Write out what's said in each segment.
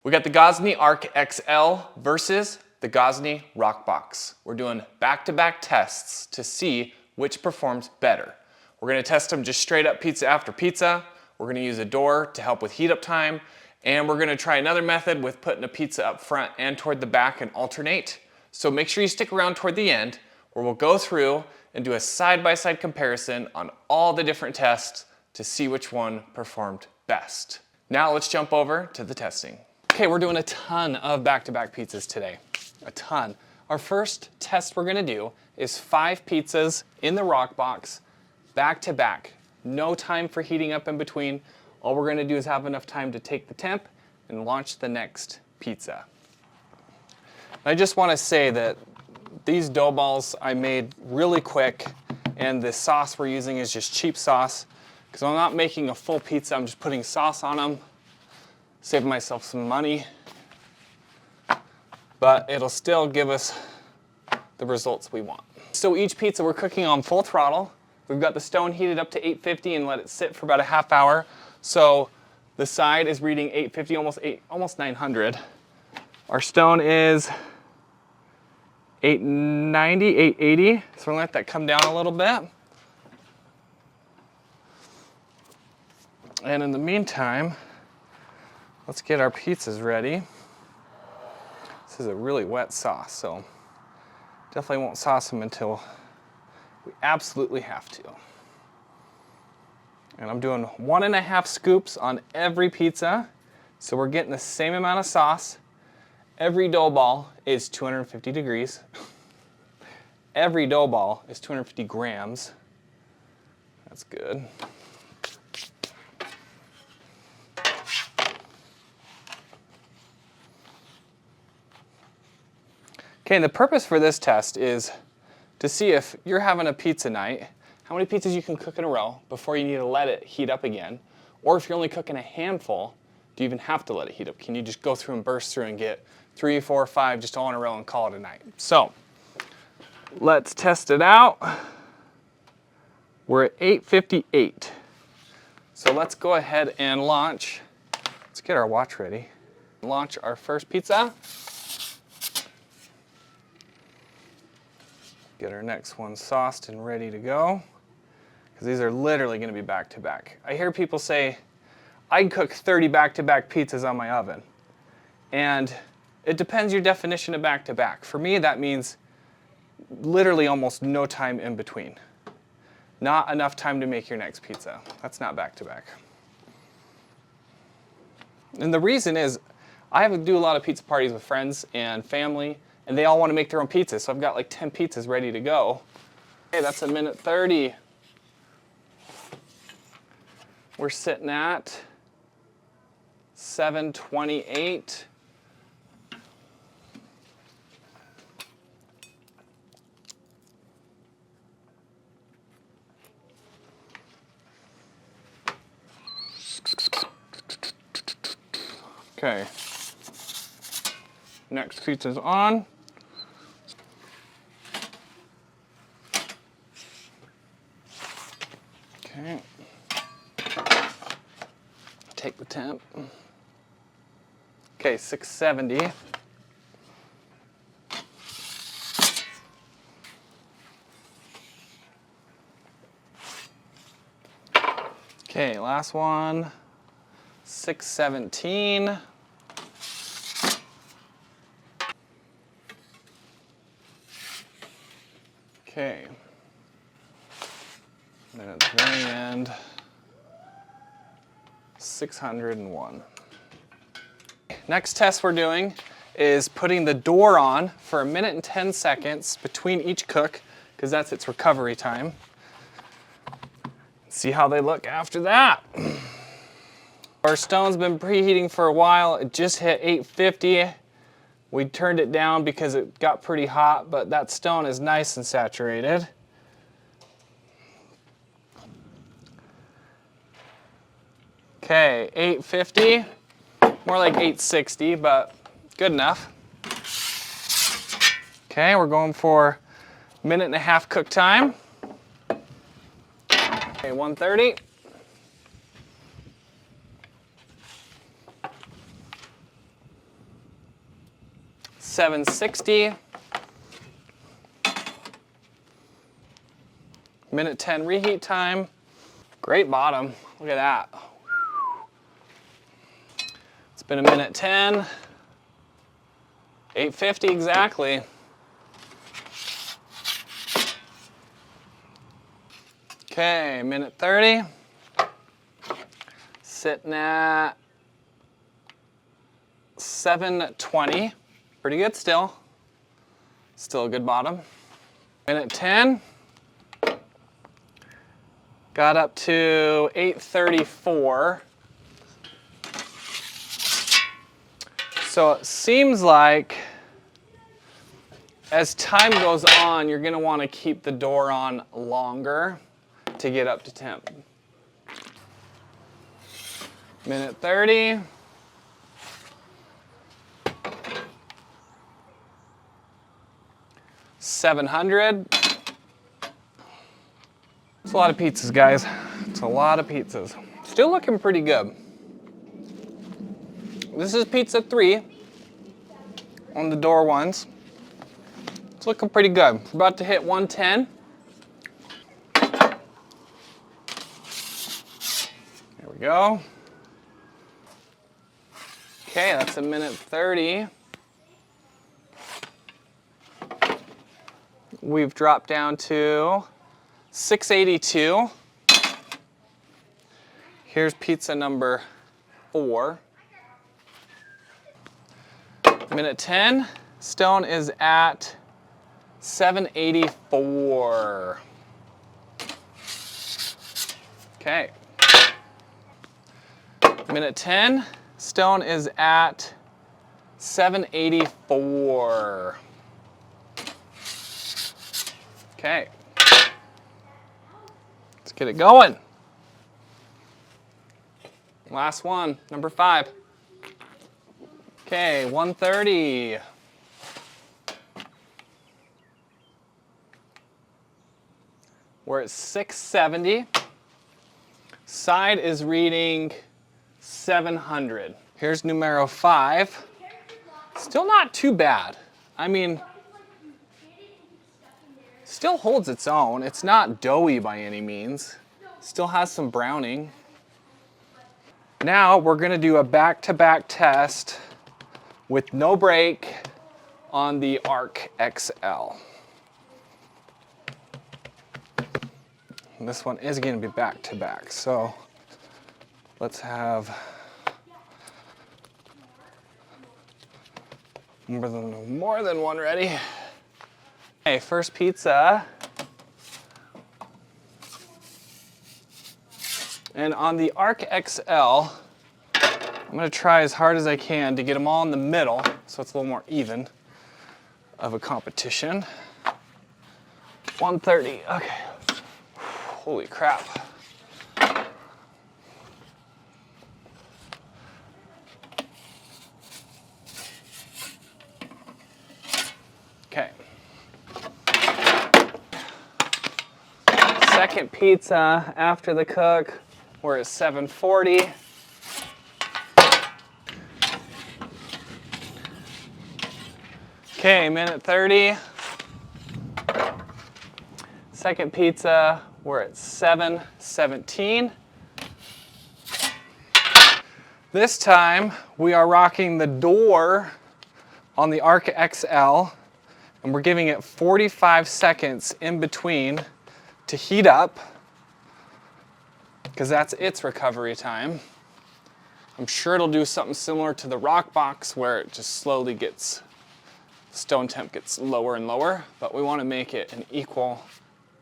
We got the Gozney Arc XL versus the Gozney Roccbox. We're doing back-to-back tests to see which performs better. We're gonna test them just straight up pizza after pizza. We're gonna use a door to help with heat up time. And we're gonna try another method with putting a pizza up front and toward the back and alternate. So make sure you stick around toward the end, where we'll go through and do a side-by-side comparison on all the different tests to see which one performed best. Now let's jump over to the testing. Okay, we're doing a ton of back-to-back pizzas today, a ton. Our first test we're gonna do is 5 pizzas in the Roccbox, back-to-back. No time for heating up in between. All we're gonna do is have enough time to take the temp and launch the next pizza. I just wanna say that these dough balls I made really quick, and the sauce we're using is just cheap sauce, because I'm not making a full pizza, I'm just putting sauce on them. Save myself some money, but it'll still give us the results we want. So each pizza we're cooking on full throttle. We've got the stone heated up to 850 and let it sit for about a half hour. So the side is reading 850, almost 900. Our stone is 890, 880. So we're gonna let that come down a little bit. And in the meantime, let's get our pizzas ready. This is a really wet sauce, so definitely won't sauce them until we absolutely have to. And I'm doing 1.5 scoops on every pizza, so we're getting the same amount of sauce. Every dough ball is 250 degrees. Every dough ball is 250 grams. That's good. Okay, and the purpose for this test is to see if you're having a pizza night, how many pizzas you can cook in a row before you need to let it heat up again. Or if you're only cooking a handful, do you even have to let it heat up? Can you just go through and burst through and get 3, 4, 5 just all in a row and call it a night? So let's test it out. We're at 858. So let's go ahead and launch. Let's get our watch ready. Launch our first pizza. Get our next one sauced and ready to go, because these are literally going to be back-to-back. I hear people say, I can cook 30 back-to-back pizzas on my oven. And it depends your definition of back-to-back. For me, that means literally almost no time in between. Not enough time to make your next pizza. That's not back-to-back. And the reason is, I do a lot of pizza parties with friends and family, and they all want to make their own pizzas, so I've got like 10 pizzas ready to go. Okay, that's 1:30. We're sitting at 7:28. Okay. Next pizza's on. Okay. Take the temp. Okay, 670. Okay, last one. 617. Okay. And then at the very end, 601. Next test we're doing is putting the door on for 1 minute and 10 seconds between each cook, because that's its recovery time. See how they look after that. Our stone's been preheating for a while. It just hit 850. We turned it down because it got pretty hot, but that stone is nice and saturated. Okay, 850, more like 860, but good enough. Okay, we're going for 1.5 minute cook time. Okay, 130. 760. Minute 10 reheat time. Great bottom. Look at that. It's been a minute 10. 850 exactly. Okay, minute 30. Sitting at 720. Pretty good still. Still a good bottom. Minute 10. Got up to 834. So it seems like as time goes on, you're going to want to keep the door on longer to get up to temp. Minute 30. $700. It's a lot of pizzas, guys. It's a lot of pizzas. Still looking pretty good. This is pizza 3 on the door ones. It's looking pretty good. We're about to hit 110. There we go. Okay, that's a minute 30. We've dropped down to 682. Here's pizza number 4. Minute 10. Stone is at 784. Okay. Minute 10. Stone is at 784. Okay. Let's get it going. Last one, number 5. Okay, 130. We're at 670. Side is reading 700. Here's numero 5. Still not too bad. I mean, still holds its own. It's not doughy by any means. Still has some browning. Now we're gonna do a back-to-back test with no break on the Arc XL. And this one is gonna be back-to-back, so let's have more than one ready. Okay, first pizza. And on the Arc XL, I'm gonna try as hard as I can to get them all in the middle so it's a little more even of a competition. 130, okay. Holy crap. Okay. Second pizza after the cook, we're at 740. Okay, minute 30. Second pizza, we're at 717. This time, we are rocking the door on the Arc XL, and we're giving it 45 seconds in between to heat up, because that's its recovery time. I'm sure it'll do something similar to the Roccbox, where it just slowly gets, stone temp gets lower and lower, but we want to make it an equal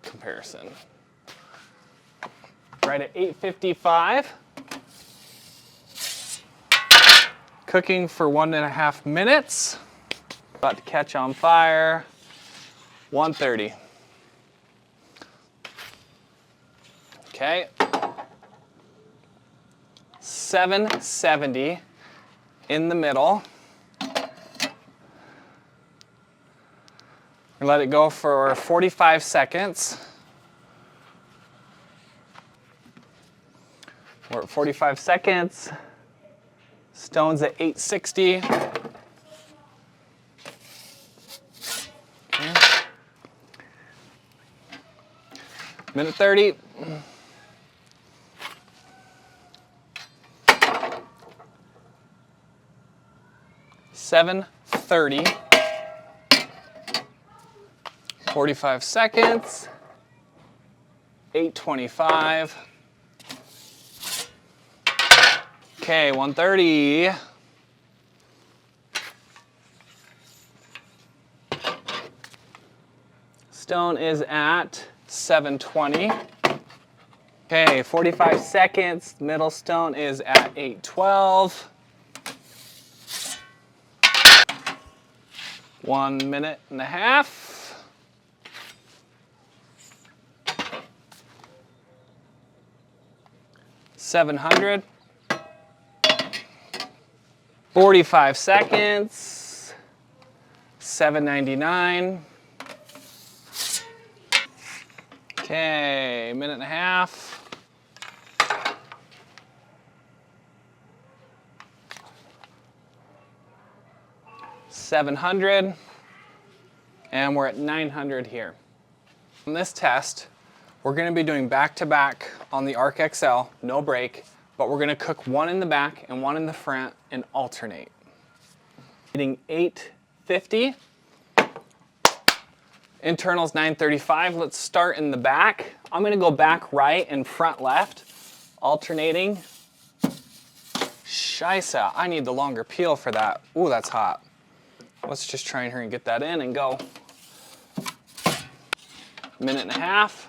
comparison. Right at 855. Cooking for 1.5 minutes. About to catch on fire. 130. Okay. 770 in the middle. Let it go for 45 seconds. We're at 45 seconds. Stone's at 860. Minute 30. $7:30. 45 seconds. 8:25. Okay, 1:30. Stone is at 7:20. Okay, 45 seconds. Middle stone is at 8:12. 1 minute and a half. $700. 45 seconds. $7.99. Okay, minute and a half. $700. And we're at $900 here. On this test, we're going to be doing back-to-back on the Arc XL, no break, but we're going to cook one in the back and one in the front and alternate. Hitting 850. Internal's 935. Let's start in the back. I'm going to go back right and front left, alternating. Scheisse, I need the longer peel for that. Ooh, that's hot. Let's just try in here and get that in and go. Minute and a half.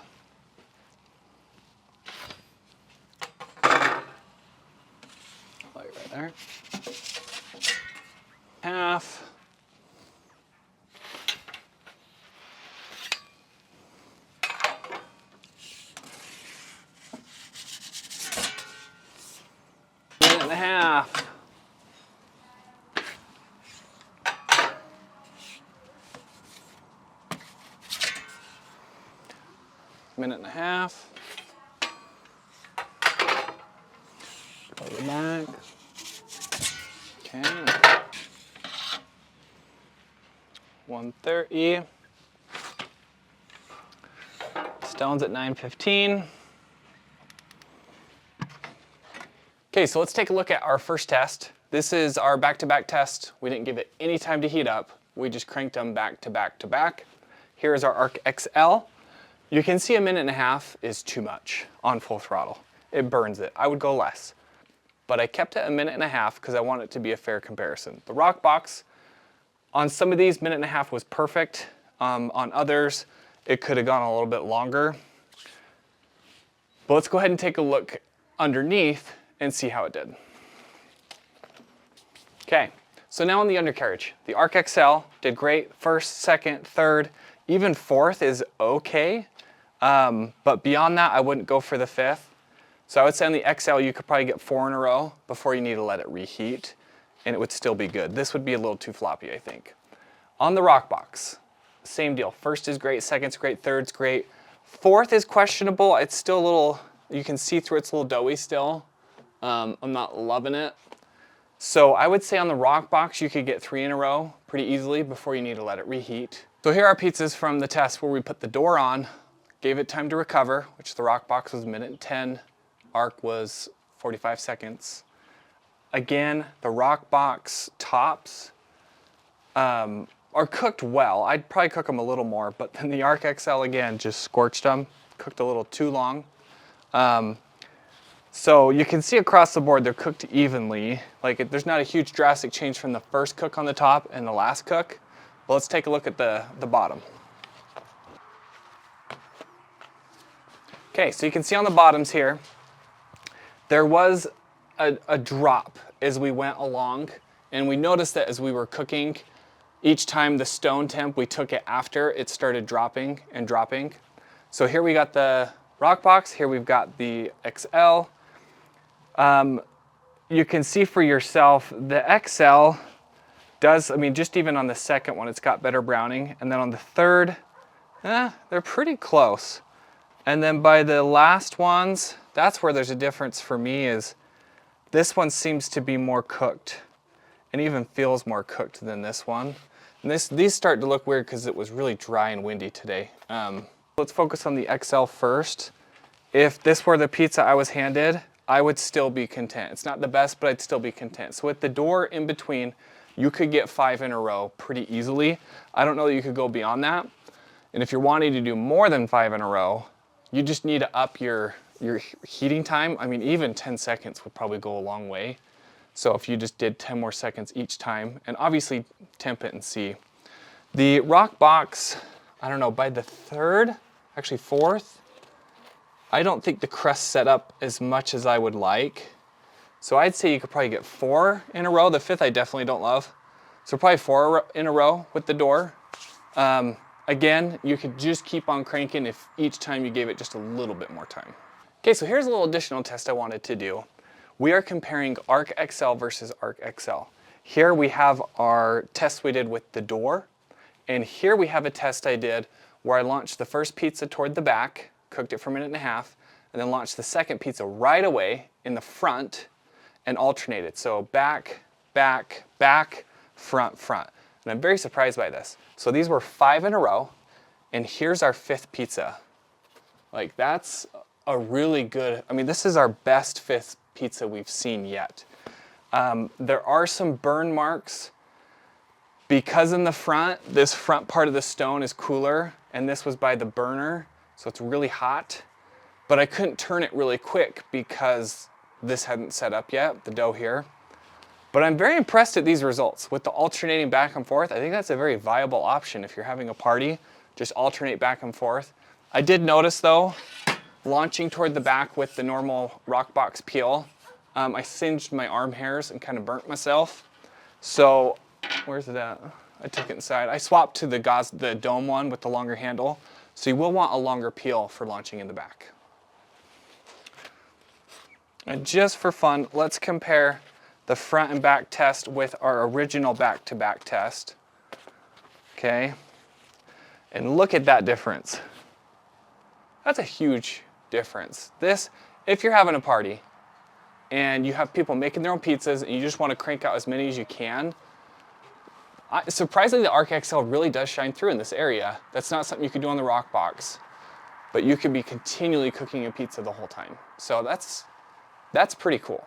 Right there. Half. Minute and a half. Minute and a half. Go to the back. Okay. 1:30. Stone's at 9:15. Okay, so let's take a look at our first test. This is our back-to-back test. We didn't give it any time to heat up. We just cranked them back to back to back. Here is our Arc XL. You can see a minute and a half is too much on full throttle. It burns it. I would go less. But I kept it a minute and a half because I want it to be a fair comparison. The Roccbox, on some of these, minute and a half was perfect. On others, it could have gone a little bit longer. But let's go ahead and take a look underneath and see how it did. Okay, so now on the undercarriage. The Arc XL did great. First, second, third, even fourth is okay. But beyond that, I wouldn't go for the fifth. So I would say on the XL, you could probably get 4 in a row before you need to let it reheat, and it would still be good. This would be a little too floppy, I think. On the Roccbox, same deal. First is great, second's great, third's great. Fourth is questionable. It's still a little, you can see through it's a little doughy still. I'm not loving it. So I would say on the Roccbox, you could get 3 in a row pretty easily before you need to let it reheat. So here are pizzas from the test where we put the door on, gave it time to recover, which the Roccbox was 1:10. Arc was 45 seconds. Again, the Roccbox tops are cooked well. I'd probably cook them a little more, but then the Arc XL again just scorched them, cooked a little too long. So you can see across the board they're cooked evenly. Like there's not a huge drastic change from the first cook on the top and the last cook. But let's take a look at the bottom. Okay, so you can see on the bottoms here, there was a drop as we went along, and we noticed that as we were cooking, each time the stone temp we took it after, it started dropping and dropping. So here we got the Roccbox, here we've got the XL. You can see for yourself, the XL does, I mean, just even on the second one, it's got better browning, and then on the third, they're pretty close. And then by the last ones, that's where there's a difference for me is this one seems to be more cooked and even feels more cooked than this one. And these start to look weird because it was really dry and windy today. Let's focus on the XL first. If this were the pizza I was handed, I would still be content. It's not the best, but I'd still be content. So with the door in between, you could get 5 in a row pretty easily. I don't know that you could go beyond that. And if you're wanting to do more than 5 in a row, you just need to up your heating time. I mean, even 10 seconds would probably go a long way. So if you just did 10 more seconds each time, and obviously temp it and see. The Roccbox, I don't know, by the third, actually fourth, I don't think the crust set up as much as I would like. So I'd say you could probably get 4 in a row. The fifth I definitely don't love. So probably 4 in a row with the door. Again, you could just keep on cranking if each time you gave it just a little bit more time. Okay, so here's a little additional test I wanted to do. We are comparing Arc XL versus Arc XL. Here we have our test we did with the door, and here we have a test I did where I launched the first pizza toward the back, cooked it for a minute and a half, and then launched the second pizza right away in the front and alternated. So back, back, back, front, front. And I'm very surprised by this. So these were 5 in a row, and here's our 5th pizza. Like, that's a really good, I mean, this is our best 5th pizza we've seen yet. There are some burn marks because in the front, this front part of the stone is cooler, and this was by the burner, so it's really hot. But I couldn't turn it really quick because this hadn't set up yet, the dough here. But I'm very impressed at these results. With the alternating back and forth, I think that's a very viable option if you're having a party. Just alternate back and forth. I did notice though, launching toward the back with the normal Roccbox peel, I singed my arm hairs and kind of burnt myself. So, where's it at? I took it inside. I swapped to the dome one with the longer handle. So you will want a longer peel for launching in the back. And just for fun, let's compare the front and back test with our original back-to-back test. Okay, and look at that difference. That's a huge difference. This, if you're having a party and you have people making their own pizzas and you just want to crank out as many as you can, surprisingly the Arc XL really does shine through in this area. That's not something you could do on the Roccbox, but you could be continually cooking a pizza the whole time. So that's pretty cool.